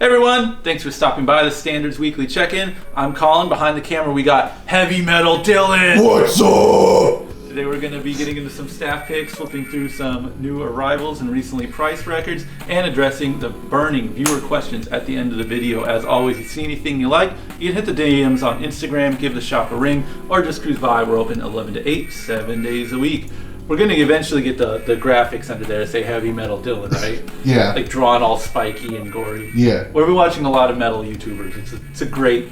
Hey everyone, thanks for stopping by the Standards Weekly Check-In. I'm Colin. Behind the camera we got Heavy Metal Dylan. What's up? Today we're going to be getting into some staff picks, flipping through some new arrivals and recently priced records, and addressing the burning viewer questions at the end of the video. As always, if you see anything you like, you can hit the DMs on Instagram, give the shop a ring, or just cruise by. We're open 11 to 8, 7 days a week. We're going to eventually get the graphics under there to say Heavy Metal Dylan, right? Yeah. Like drawn all spiky and gory. Yeah. We've been watching a lot of metal YouTubers. It's a great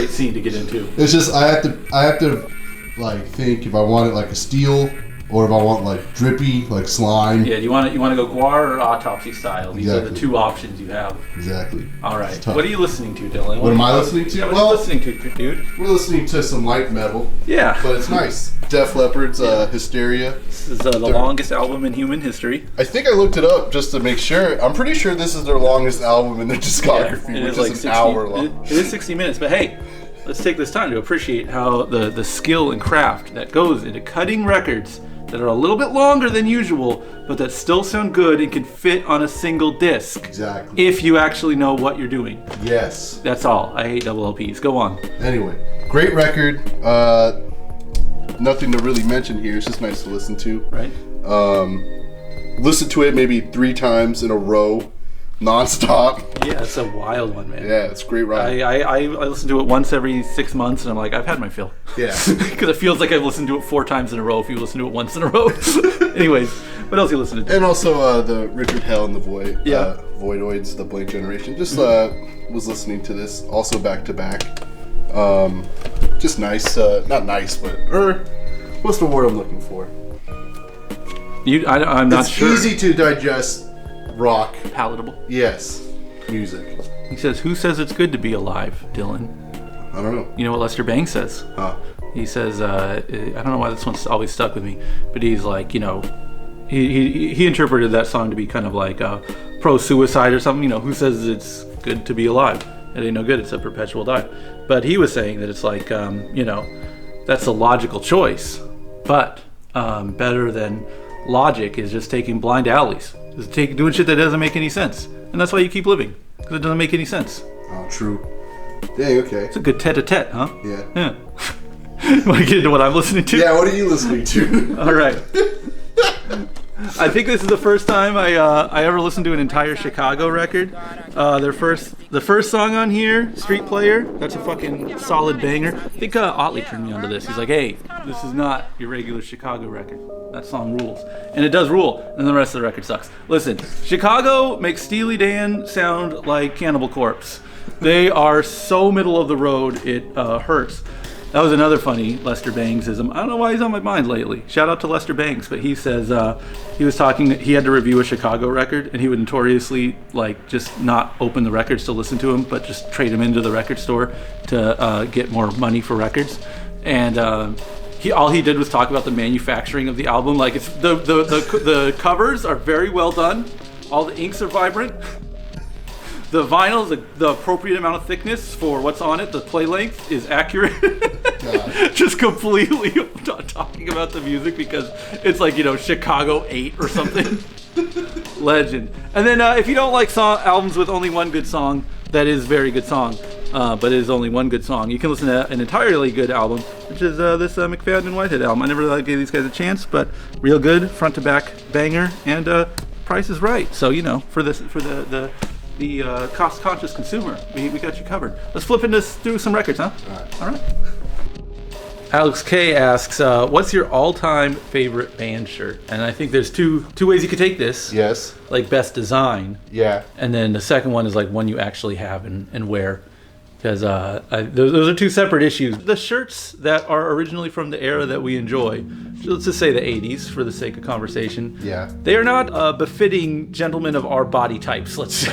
scene to get into. It's just I have to like think if I want it like a steel or if I want like drippy like slime. Yeah, you want to go Guar or Autopsy style. These are the Exactly. two options you have. Exactly. All right. What are you listening to, Dylan? What am I listening to? Yeah, what Well- are you listening to, dude? We're listening to some light metal, Yeah. but it's nice. Def Leppard's Hysteria. This is the longest album in human history. I think I looked it up just to make sure. I'm pretty sure this is their longest album in their discography, it which is like is 60, an hour long. It is 60 minutes, but hey, let's take this time to appreciate how the skill and craft that goes into cutting records that are a little bit longer than usual, but that still sound good and can fit on a single disc. Exactly. If you actually know what you're doing. Yes. That's all. I hate double LPs. Go on. Anyway, great record. Nothing to really mention here. It's just nice to listen to. Right? Listen to it maybe 3 times in a row, nonstop. Yeah, it's a wild one, man. Yeah, it's a great ride. I listen to it once every 6 months, and I'm like, I've had my fill. Yeah. Because it feels like I've listened to it 4 times in a row if you listen to it once in a row. Anyways, what else you listen to? And also the Richard Hell and the Void. Yeah. Voidoids, the Blank Generation. Just was listening to this also back to back. Just nice. Not nice, but what's the word I'm looking for? I'm not It's sure. easy to digest rock. Palatable. Yes. Music. He says, "Who says it's good to be alive, Dylan?" I don't know. You know what Lester Bangs says? Huh. He says, I don't know why this one's always stuck with me, but he's like, you know, he interpreted that song to be kind of like pro-suicide or something. You know, who says it's good to be alive? It ain't no good. It's a perpetual die. But he was saying that it's like, you know, that's a logical choice, but better than logic is just taking blind alleys, just doing shit that doesn't make any sense, and that's why you keep living, because it doesn't make any sense. Oh, true. Dang, okay. It's a good tete-a-tete, huh? Yeah. Yeah. Want to get into what I'm listening to? Yeah, what are you listening to? All right. I think this is the first time I ever listened to an entire Chicago record. The first song on here, Street Player, that's a fucking solid banger. I think Otley turned me onto this. He's like, hey, this is not your regular Chicago record. That song rules. And it does rule, and the rest of the record sucks. Listen, Chicago makes Steely Dan sound like Cannibal Corpse. They are so middle of the road, it hurts. That was another funny Lester Bangs-ism. I don't know why he's on my mind lately. Shout out to Lester Bangs, but he says he was talking. He had to review a Chicago record, and he would notoriously like just not open the records to listen to them, but just trade them into the record store to get more money for records. And all he did was talk about the manufacturing of the album. Like it's the covers are very well done. All the inks are vibrant. The vinyl is the appropriate amount of thickness for what's on it. The play length is accurate. Just completely not talking about the music because it's like, you know, Chicago 8 or something. Legend. And then if you don't like albums with only one good song, that is a very good song, but it is only one good song. You can listen to an entirely good album, which is this McFadden and Whitehead album. I never really gave these guys a chance, but real good, front to back banger, and price is right. So, you know, for the cost-conscious consumer, we got you covered. Let's flip through some records, huh? All right. Alex K asks, what's your all-time favorite band shirt? And I think there's two ways you could take this. Yes. Like best design. Yeah. And then the second one is like one you actually have and wear. Because those are two separate issues. The shirts that are originally from the era that we enjoy, let's just say the 80s for the sake of conversation. Yeah. They are not befitting gentlemen of our body types, let's say.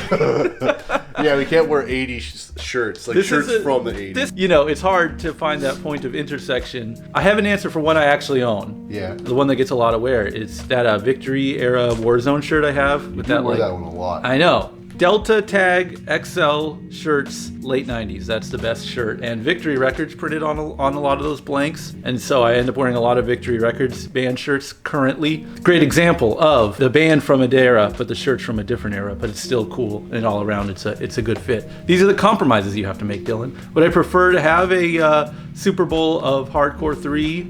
Yeah, we can't wear 80s shirts, like shirts from the 80s. You know, it's hard to find that point of intersection. I have an answer for one I actually own. Yeah. The one that gets a lot of wear. It's that Victory era Warzone shirt I have. With that, wear like, that one a lot. I know. Delta Tag XL shirts, late 90s. That's the best shirt. And Victory Records printed on a lot of those blanks. And so I end up wearing a lot of Victory Records band shirts currently. Great example of the band from a era, but the shirt's from a different era, but it's still cool. And all around, it's a good fit. These are the compromises you have to make, Dylan. Would I prefer to have a Super Bowl of Hardcore 3,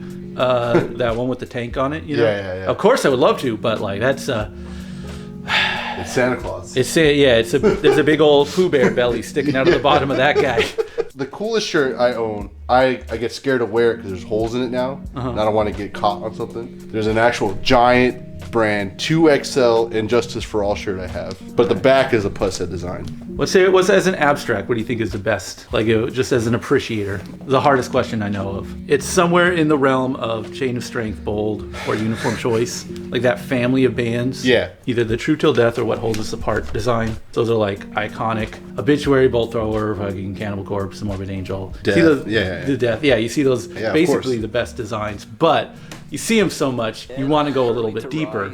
that one with the tank on it? You know? Yeah. Of course I would love to, but like that's... It's Santa Claus. There's a big old Pooh Bear belly sticking out of the bottom of that guy. The coolest shirt I own, I get scared to wear it because there's holes in it now, and I don't want to get caught on something. There's an actual giant brand 2XL Injustice for All shirt I have, but the back is a puss head design. What's as an abstract? What do you think is the best? Like just as an appreciator, the hardest question I know of. It's somewhere in the realm of Chain of Strength, Bold, or Uniform Choice, like that family of bands. Yeah. Either the True Till Death or What Holds Us Apart design. Those are like iconic. Obituary, Bolt Thrower, fucking Cannibal Corpse, Morbid Angel. Death. See those, Yeah. The Death. Yeah, you see those basically course. the best designs, but. You see them so much, you want to go a little bit deeper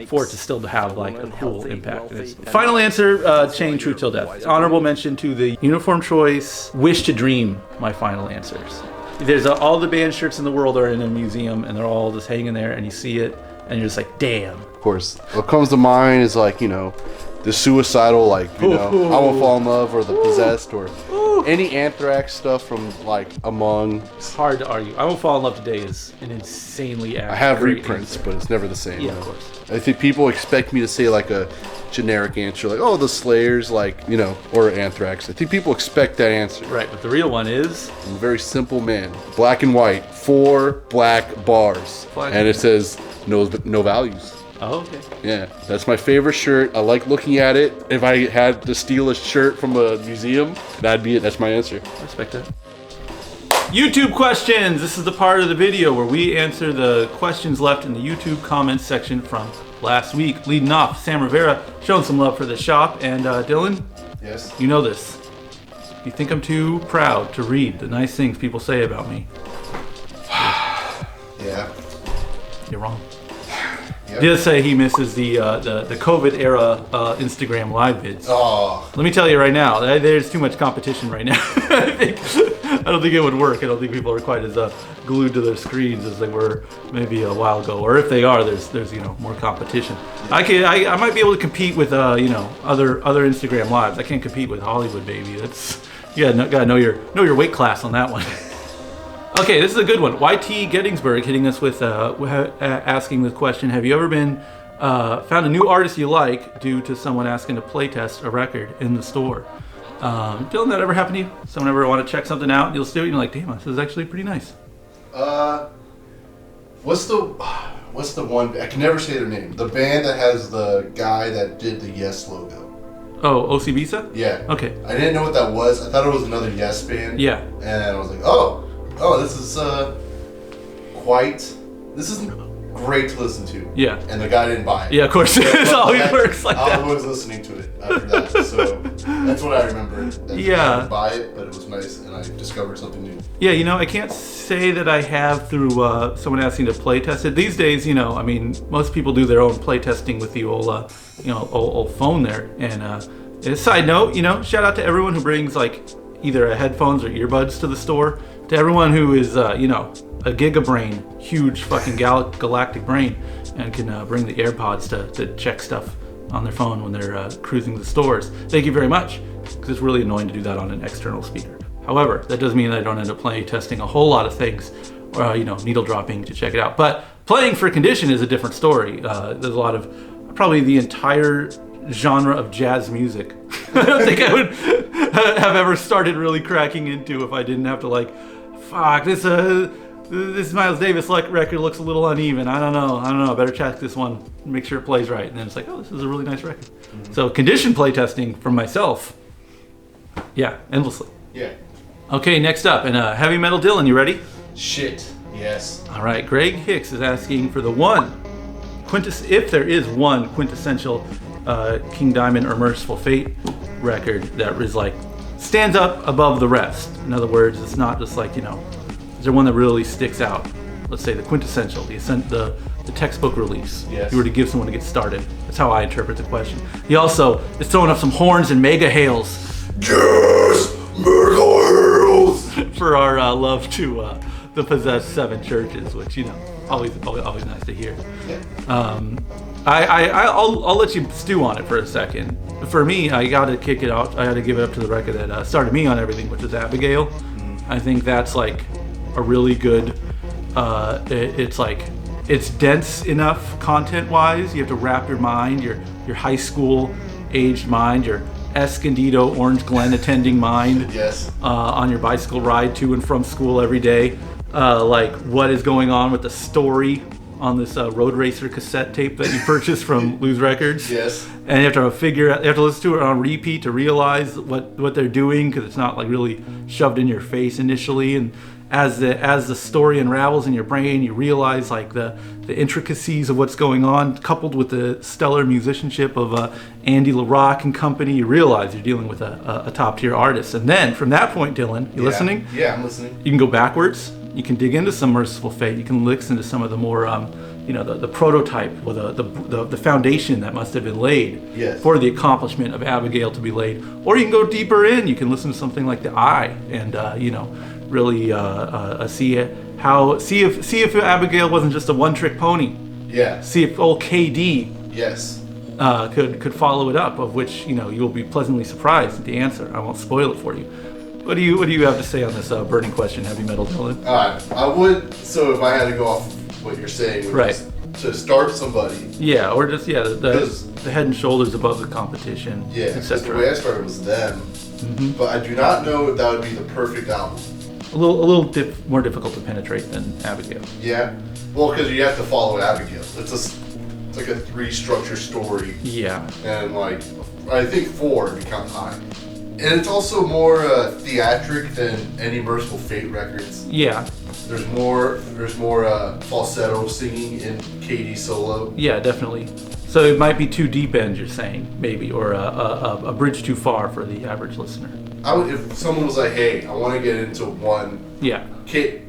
for it to still have like a cool impact. Final answer, Chain True Till Death. Honorable mention to the Uniform Choice, Wish to Dream, my final answers. There's all the band shirts in the world are in a museum and they're all just hanging there and you see it and you're just like, damn. Of course, what comes to mind is like, the suicidal, like, I Won't Fall in Love, or the Possessed, or any Anthrax stuff from like Among. It's hard to argue. I Won't Fall in Love Today is an insanely accurate I have great reprints, answer. but it's never the same. Yeah, of course. I think people expect me to say like a generic answer, like, oh, the Slayers, like, or Anthrax. I think people expect that answer. Right, but the real one is... I'm a very simple man. Black and white, 4 black bars. And it says no values. Oh, okay. Yeah, that's my favorite shirt. I like looking at it. If I had to steal a shirt from a museum, that'd be it. That's my answer. I respect that. YouTube questions. This is the part of the video where we answer the questions left in the YouTube comments section from last week. Leading off, Sam Rivera showing some love for the shop. And Dylan, Yes. you know this. You think I'm too proud to read the nice things people say about me? Yeah. You're wrong. Yep. He does say he misses the COVID era Instagram live vids. Oh. Let me tell you right now, there's too much competition right now. I don't think it would work. I don't think people are quite as glued to their screens as they were maybe a while ago. Or if they are, there's more competition. I might be able to compete with other Instagram lives. I can't compete with Hollywood, baby. That's gotta know your weight class on that one. Okay, this is a good one. YT Gettysburg hitting us with asking the question: have you ever been found a new artist you like due to someone asking to playtest a record in the store? Dylan, that ever happened to you? Someone ever want to check something out and you'll do it and you're like, damn, this is actually pretty nice. What's the one? I can never say their name. The band that has the guy that did the Yes logo. Oh, OC Visa? Yeah. Okay. I didn't know what that was. I thought it was another Yes band. Yeah. And I was like, oh, this is this is great to listen to. Yeah. And the guy didn't buy it. Yeah, of course. It always works like that. I was listening to it after that, so that's what I remember. I didn't buy it, but it was nice, and I discovered something new. Yeah, I can't say that I have through someone asking to play test it. These days, most people do their own play testing with the old phone there. And a side note, shout out to everyone who brings like either a headphones or earbuds to the store. To everyone who is, a gigabrain, huge fucking galactic brain, and can bring the AirPods to check stuff on their phone when they're cruising the stores. Thank you very much, because it's really annoying to do that on an external speaker. However, that doesn't mean that I don't end up play testing a whole lot of things, or needle dropping to check it out. But playing for Condition is a different story. There's a lot of, probably the entire genre of jazz music. I don't think I would have ever started really cracking into if I didn't have to like, fuck, this Miles Davis record looks a little uneven. I don't know. Better check this one, make sure it plays right. And then it's like, oh, this is a really nice record. Mm-hmm. So Condition playtesting for myself, yeah, endlessly. Yeah. Okay, next up, and Heavy Metal Dylan, you ready? Shit. Yes. All right, Greg Hicks is asking for the if there is one quintessential King Diamond or Merciful Fate record that is like stands up above the rest. In other words, it's not just like, is there one that really sticks out? Let's say the quintessential, the the textbook release. Yes. If you were to give someone to get started. That's how I interpret the question. He also is throwing up some horns and mega hails. Yes! Mega Heroes! For our love to the possessed 7 churches, which, you know, always nice to hear. I'll let you stew on it for a second. For me, I gotta kick it out. I gotta give it up to the record that started me on everything, which is Abigail. I think that's like a really good. It's dense enough content-wise. You have to wrap your mind, your high school aged mind, your Escondido, Orange Glen attending mind. Yes. On your bicycle ride to and from school every day. Like what is going on with the story on this Road Racer cassette tape that you purchased from Lose Records. Yes. And you have to listen to it on repeat to realize what they're doing, because it's not like really shoved in your face initially. And as the story unravels in your brain, you realize like the intricacies of what's going on, coupled with the stellar musicianship of Andy LaRocque and company. You realize you're dealing with a top tier artist. And then from that point, Dylan, you listening? Yeah, I'm listening. You can go backwards. You can dig into some Merciful Fate. You can listen to some of the more, the prototype or the foundation that must have been laid for the accomplishment of Abigail to be laid. Or you can go deeper in. You can listen to something like The Eye, and really see if Abigail wasn't just a one-trick pony. Yeah. See if old KD Yes. could follow it up. Of which you'll be pleasantly surprised at the answer. I won't spoil it for you. What do you have to say on this burning question, heavy metal, Dylan? I would. So if I had to go off what you're saying, Right. To start somebody. Yeah, or just the head and shoulders above the competition. Yeah. Because the etc. way I started was them, but I do not know if that would be the perfect album. A little more difficult to penetrate than Abigail. Yeah. Well, because you have to follow Abigail. It's like a 3-structure story. Yeah. And like I think 4 if you count High. And it's also more theatric than any Merciful Fate records. Yeah. There's more falsetto singing in KD solo. Yeah, definitely. So it might be too deep end, you're saying, maybe, or a bridge too far for the average listener. If someone was like, "Hey, I want to get into one." Yeah.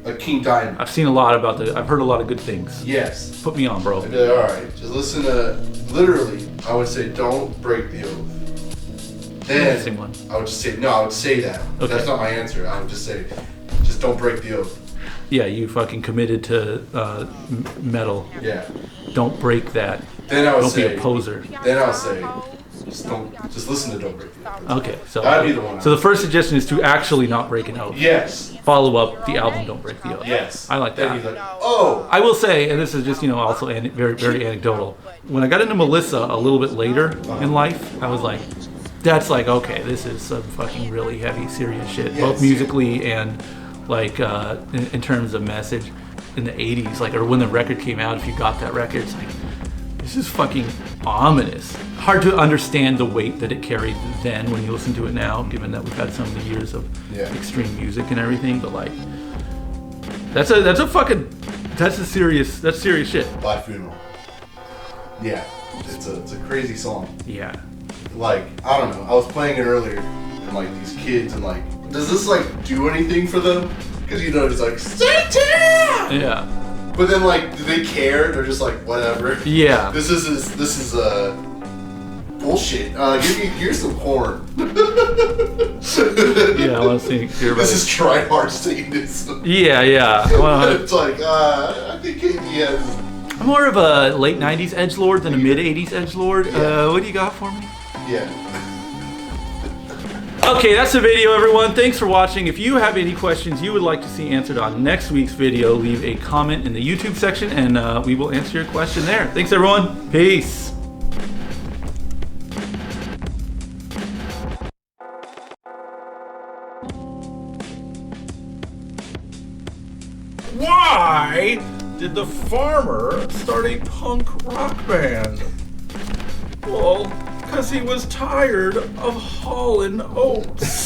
A King Diamond. I've seen a lot about I've heard a lot of good things. Yes. Put me on, bro. I'd be like, all right, just listen to. Literally, I would say, don't break the oath. Then One. I would just say no. I would say that. Okay. That's not my answer. I would just say, just don't break the oath. Yeah, you fucking committed to metal. Yeah. Don't break that. Then I would Don't say. be a poser. Then I would say, just listen to Don't Break the Oath. Okay, so That'd be the one. So the first suggestion is to actually not break an oath. Yes. Follow up the album Don't Break the Oath. Yes. I like Then that. he's like, oh. I will say, and this is just also very very anecdotal. When I got into Melissa a little bit later in life, I was like, that's like, okay, this is some fucking really heavy, serious shit, both musically and like in terms of message. In the 80s, like, or when the record came out, if you got that record, it's like, this is fucking ominous. Hard to understand the weight that it carried then when you listen to it now, given that we've had so many years of extreme music and everything. But like, that's serious shit. Black Funeral. Yeah, it's a crazy song. Yeah. Like, I don't know. I was playing it earlier, and like these kids, and like, does this like do anything for them? Because it's like Satan. Yeah. But then like, do they care? They're just like, whatever. Yeah. This is bullshit. Here's some corn. Yeah, I want to hear about This it. is try hard Satanism. Yeah. It's like, I think KD has. I'm more of a late 90s edgelord than a mid 80s edgelord. What do you got for me? Yeah. Okay, that's the video, everyone. Thanks for watching. If you have any questions you would like to see answered on next week's video, leave a comment in the YouTube section and we will answer your question there. Thanks, everyone. Peace. Why did the farmer start a punk rock band? Well, because he was tired of hauling oats.